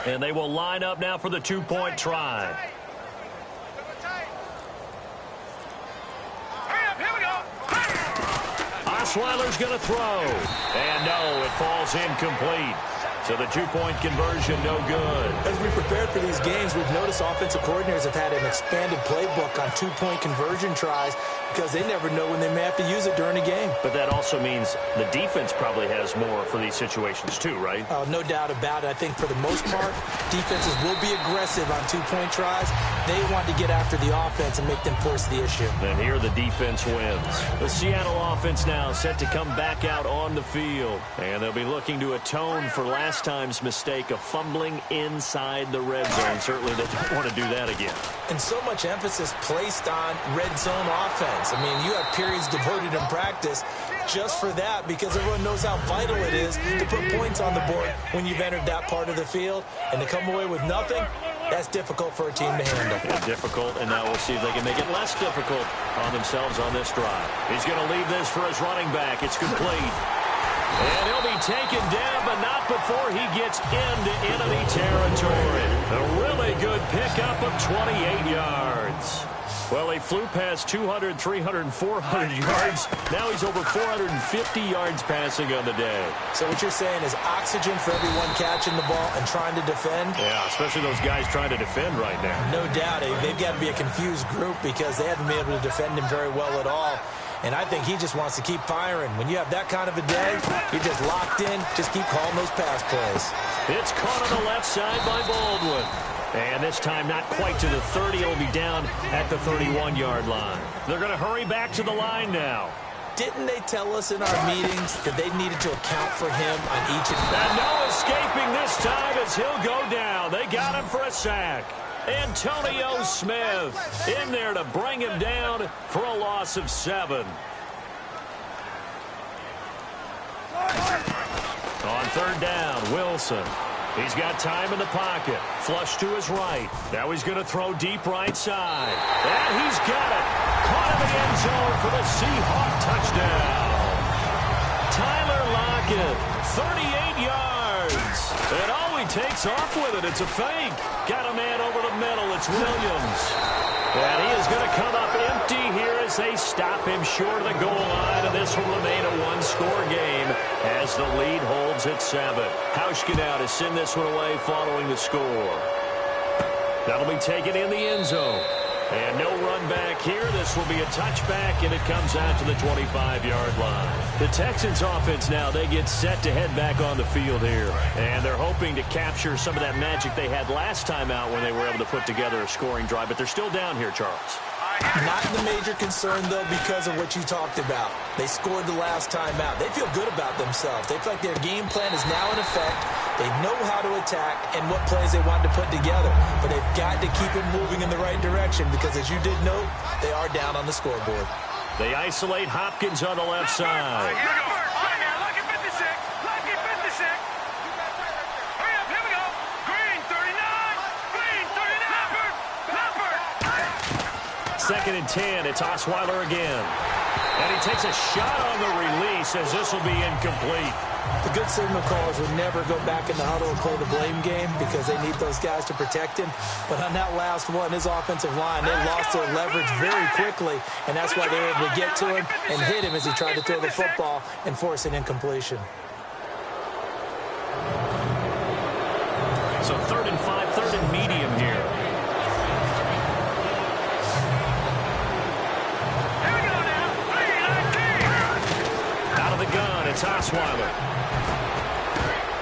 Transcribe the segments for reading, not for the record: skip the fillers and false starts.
And they will line up now for the two-point try. Osweiler's going to throw. And no, it falls incomplete. So the two-point conversion, no good. As we prepared for these games, we've noticed offensive coordinators have had an expanded playbook on two-point conversion tries because they never know when they may have to use it during a game. But that also means the defense probably has more for these situations too, right? No doubt about it. I think for the most part, defenses will be aggressive on two-point tries. They want to get after the offense and make them force the issue. And here the defense wins. The Seattle offense now set to come back out on the field. And they'll be looking to atone for last time's mistake of fumbling inside the red zone. Certainly they don't want to do that again. And so much emphasis placed on red zone offense. I mean, you have periods devoted in practice just for that because everyone knows how vital it is to put points on the board when you've entered that part of the field. And to come away with nothing, that's difficult for a team to handle. Yeah, difficult, and now we'll see if they can make it less difficult on themselves on this drive. He's going to leave this for his running back. It's complete. And he'll be taken down, but not before he gets into enemy territory. A really good pickup of 28 yards. Well, he flew past 200, 300, 400 yards. Now he's over 450 yards passing on the day. So what you're saying is oxygen for everyone catching the ball and trying to defend? Yeah, especially those guys trying to defend right now. No doubt. They've got to be a confused group because they haven't been able to defend him very well at all. And I think he just wants to keep firing. When you have that kind of a day, you're just locked in. Just keep calling those pass plays. It's caught on the left side by Baldwin. And this time not quite to the 30. It'll be down at the 31-yard line. They're going to hurry back to the line now. Didn't they tell us in our meetings that they needed to account for him on each and no escaping this time as he'll go down. They got him for a sack. Antonio Smith in there to bring him down for a loss of 7. On third down, Wilson. He's got time in the pocket. Flush to his right. Now he's going to throw deep right side. And he's got it. Caught in the end zone for the Seahawk touchdown. Tyler Lockett, 38 yards. And all he takes off with it, it's a fake. Got a man over the middle. It's Williams. And he is going to come up empty here as they stop him short of the goal line. And this will remain a one-score game as the lead holds at 7. Hauschka now to send this one away following the score. That'll be taken in the end zone. And no run back here. This will be a touchback, and it comes out to the 25-yard line. The Texans offense now, they get set to head back on the field here. And they're hoping to capture some of that magic they had last time out when they were able to put together a scoring drive. But they're still down here, Charles. Not the major concern, though, because of what you talked about. They scored the last time out. They feel good about themselves. They feel like their game plan is now in effect. They know how to attack and what plays they want to put together. But they've got to keep it moving in the right direction because, as you did note, they are down on the scoreboard. They isolate Hopkins on the left side. Second and 10, it's Osweiler again. And he takes a shot on the release as this will be incomplete. The good signal callers would never go back in the huddle and play the blame game because they need those guys to protect him. But on that last one, his offensive line, they lost their leverage very quickly, and that's why they were able to get to him and hit him as he tried to throw the football and force an incompletion. So 3rd and 5, 3rd and medium here. It's Osweiler.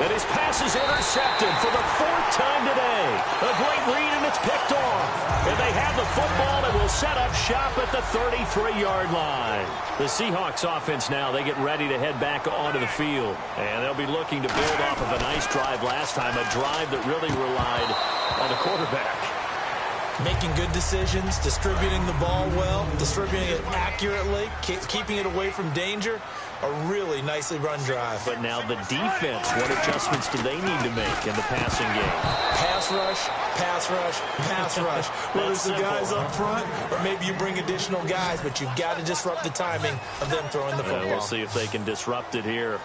And his pass is intercepted for the 4th time today. A great read, and it's picked off. And they have the football and will set up shop at the 33-yard line. The Seahawks offense now, they get ready to head back onto the field. And they'll be looking to build off of a nice drive last time, a drive that really relied on the quarterback. Making good decisions, distributing the ball well, distributing it accurately, keeping it away from danger. A really nicely run drive. But now the defense, what adjustments do they need to make in the passing game? Pass rush, pass rush, pass rush. Whether it's the guys up front or maybe you bring additional guys, but you've got to disrupt the timing of them throwing the football. We'll see if they can disrupt it here.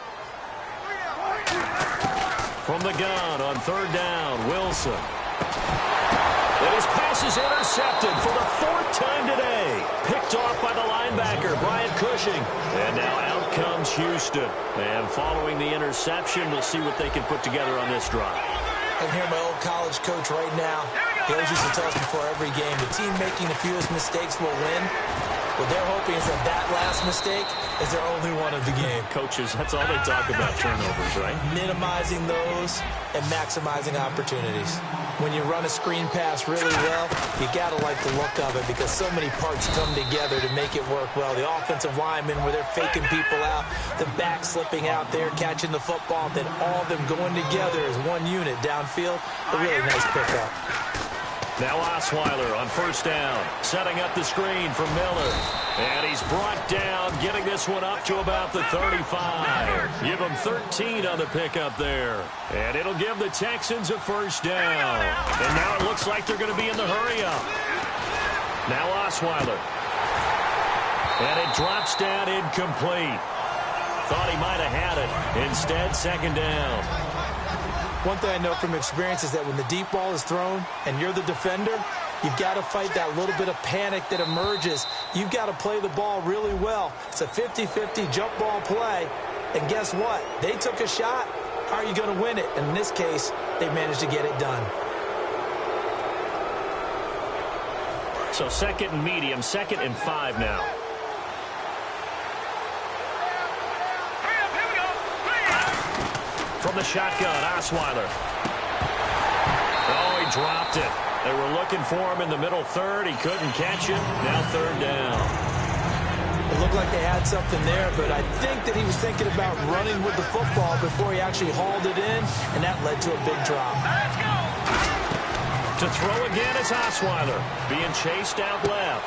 From the gun on third down, Wilson. And his pass is intercepted for the fourth time today. Picked off by the linebacker, Bryant Cushing. And now out comes Houston. And following the interception, we'll see what they can put together on this drive. I can hear my old college coach right now. He always used to tell us before every game, the team making the fewest mistakes will win. What they're hoping is that last mistake is their only one of the game. Coaches, that's all they talk about, turnovers, right? Minimizing those and maximizing opportunities. When you run a screen pass really well, you got to like the look of it because so many parts come together to make it work well. The offensive linemen where they're faking people out, the back slipping out there, catching the football, then all of them going together as one unit downfield. A really nice pickup. Now Osweiler on first down, setting up the screen for Miller. And he's brought down, getting this one up to about the 35. Give him 13 on the pickup there. And it'll give the Texans a first down. And now it looks like they're going to be in the hurry-up. Now Osweiler. And it drops down incomplete. Thought he might have had it. Instead, second down. One thing I know from experience is that when the deep ball is thrown and you're the defender, you've got to fight that little bit of panic that emerges. You've got to play the ball really well. It's a 50-50 jump ball play. And guess what? They took a shot. How are you going to win it? And in this case, they managed to get it done. So second and medium, 2nd and 5 now. From the shotgun, Osweiler. Oh, he dropped it. They were looking for him in the middle third. He couldn't catch it. Now third down. It looked like they had something there, but I think that he was thinking about running with the football before he actually hauled it in, and that led to a big drop. To throw again is Osweiler, being chased out left.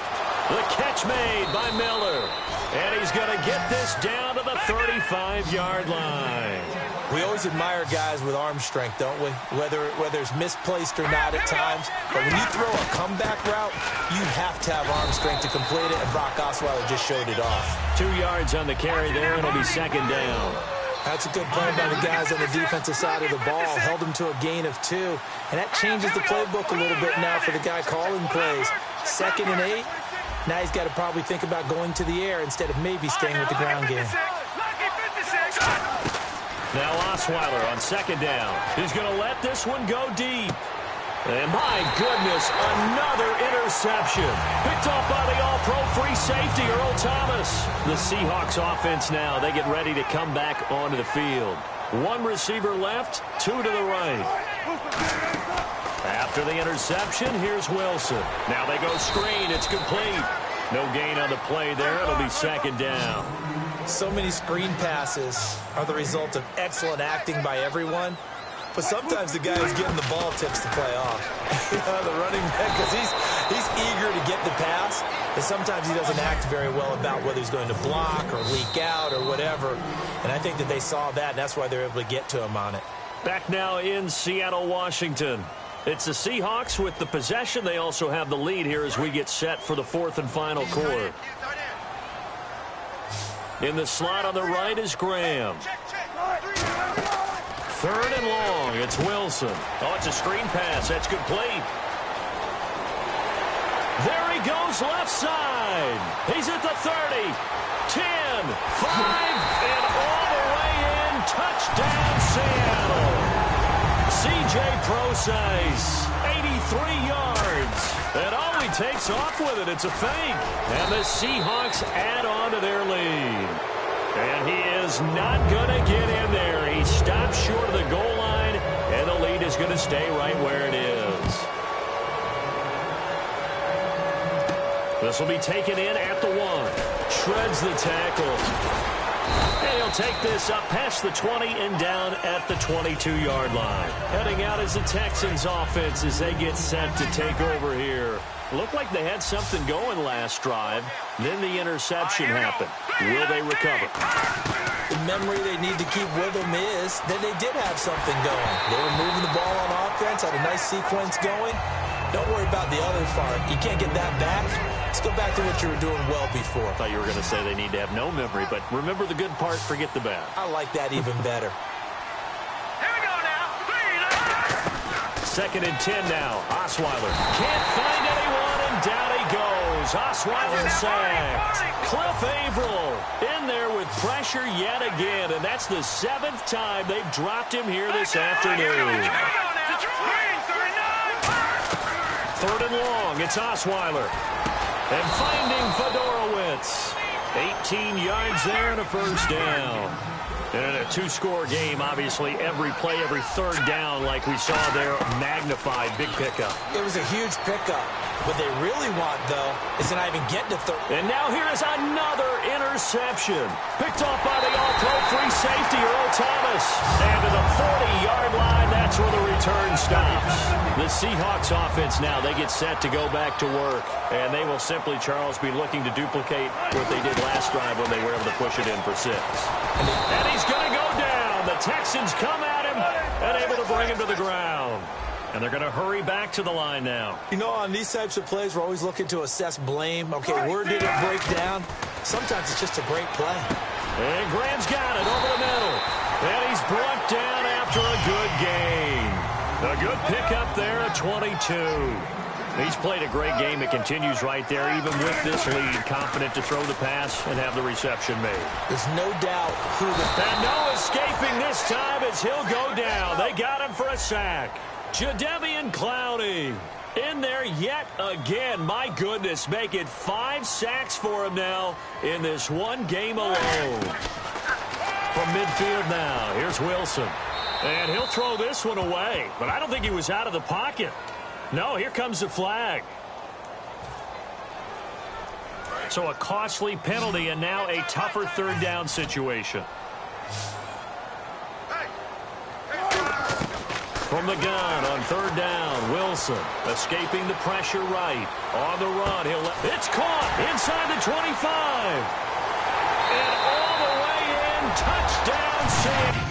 The catch made by Miller. And he's going to get this down to the 35-yard line. We always admire guys with arm strength, don't we? Whether it's misplaced or not at times. But when you throw a comeback route, you have to have arm strength to complete it, and Brock Osweiler just showed it off. 2 yards on the carry there, and it'll be second down. That's a good play by the guys on the defensive side of the ball. Held them to a gain of 2. And that changes the playbook a little bit now for the guy calling plays. 2nd and 8. Now he's got to probably think about going to the air instead of maybe staying with the ground game. Now Osweiler on second down. He's going to let this one go deep. And my goodness, another interception. Picked off by the all-pro free safety, Earl Thomas. The Seahawks offense now, they get ready to come back onto the field. 1 receiver left, 2 to the right. After the interception, here's Wilson. Now they go screen. It's complete. No gain on the play there. It'll be second down. So many screen passes are the result of excellent acting by everyone. But sometimes the guy who's getting the ball tips the play off. The running back, because he's eager to get the pass. And sometimes he doesn't act very well about whether he's going to block or leak out or whatever. And I think that they saw that, and that's why they're able to get to him on it. Back now in Seattle, Washington. It's the Seahawks with the possession. They also have the lead here as we get set for the 4th and final quarter. In the slot on the right is Graham. 3rd and long. It's Wilson. Oh, it's a screen pass. That's complete. There he goes left side. He's at the 30, 10, 5, and all the way in. Touchdown, Seattle. C.J. Procise, 83 yards. And oh, he takes off with it. It's a fake. And the Seahawks add on to their lead. And he is not going to get in there. He stops short of the goal line, and the lead is going to stay right where it is. This will be taken in at the 1. Shreds the tackle. And he'll take this up past the 20 and down at the 22-yard line. Heading out as the Texans offense as they get set to take over here. Looked like they had something going last drive. Then the interception happened. Will they recover? The memory they need to keep with them is that they did have something going. They were moving the ball on offense, had a nice sequence going. Don't worry about the other part. You can't get that back. Let's go back to what you were doing well before. I thought you were going to say they need to have no memory, but remember the good part, forget the bad. I like that even better. Here we go now. 2nd and 10 now. Osweiler can't find anyone, and down he goes. Osweiler sacked. Cliff Averill in there with pressure yet again, and that's the 7th time they've dropped him here this afternoon. 3rd and long, it's Osweiler. And finding Fedorowicz. 18 yards there and a first down. And in a two-score game, obviously, every play, every 3rd down, like we saw there, magnified. Big pickup. It was a huge pickup. What they really want, though, is to not even get to 3rd. And now here is another interception. Picked off by the all-pro free safety, Earl Thomas. And to the 40-yard line, that's where the return stops. The Seahawks offense now, they get set to go back to work. And they will simply, Charles, be looking to duplicate what they did last drive when they were able to push it in for 6. And he's going to go down. The Texans come at him and able to bring him to the ground. And they're going to hurry back to the line now. You know, on these types of plays, we're always looking to assess blame. Okay, where did it break down? Sometimes it's just a great play. And Graham's got it over the middle. And he's brought down after a good gain. A good pickup there at 22. He's played a great game. It continues right there, even with this lead. Confident to throw the pass and have the reception made. There's no doubt who the... And no escaping this time as he'll go down. They got him for a sack. Jadeveon Clowney in there yet again. My goodness, make it 5 sacks for him now in this one game alone. From midfield now, here's Wilson. And he'll throw this one away. But I don't think he was out of the pocket. No, here comes the flag. So a costly penalty and now a tougher 3rd down situation. From the gun on 3rd down, Wilson escaping the pressure right. On the run, it's caught inside the 25. And all the way in, touchdown, Sam.